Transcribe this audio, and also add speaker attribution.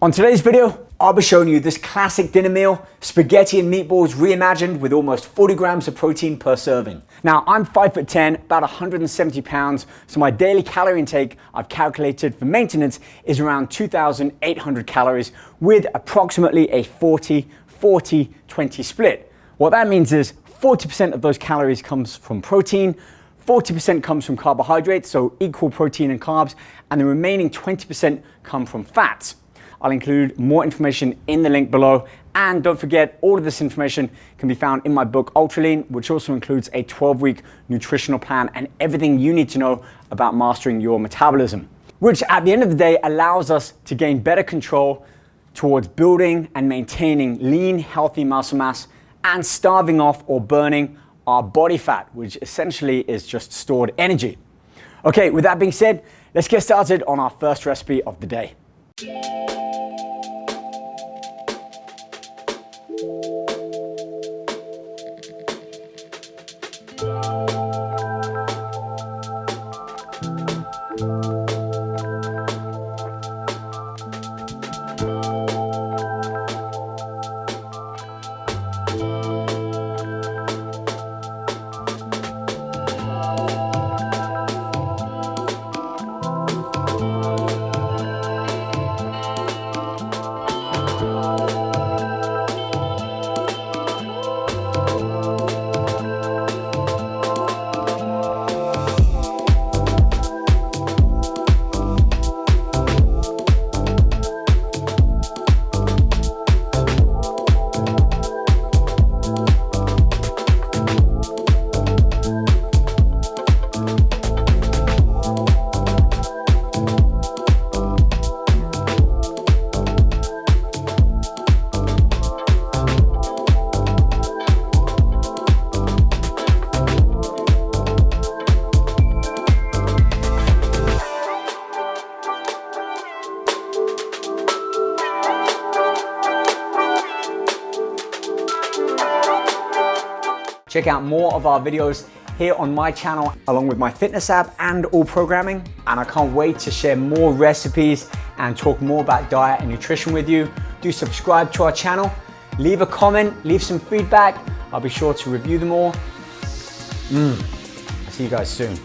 Speaker 1: On today's video, I'll be showing you this classic dinner meal, spaghetti and meatballs reimagined with almost 40 grams of protein per serving. Now, I'm 5'10", about 170 pounds, so my daily calorie intake I've calculated for maintenance is around 2,800 calories with approximately a 40-40-20 split. What that means is 40% of those calories comes from protein, 40% comes from carbohydrates, so equal protein and carbs, and the remaining 20% come from fats. I'll include more information in the link below, and don't forget, all of this information can be found in my book Ultra Lean, which also includes a 12-week nutritional plan and everything you need to know about mastering your metabolism, which at the end of the day allows us to gain better control towards building and maintaining lean, healthy muscle mass and starving off or burning our body fat, which essentially is just stored energy. Okay, with that being said, let's get started on our first recipe of the day. Check out more of our videos here on my channel, along with my fitness app and all programming. And I can't wait to share more recipes and talk more about diet and nutrition with you. Do subscribe to our channel, leave a comment, leave some feedback. I'll be sure to review them all. See you guys soon.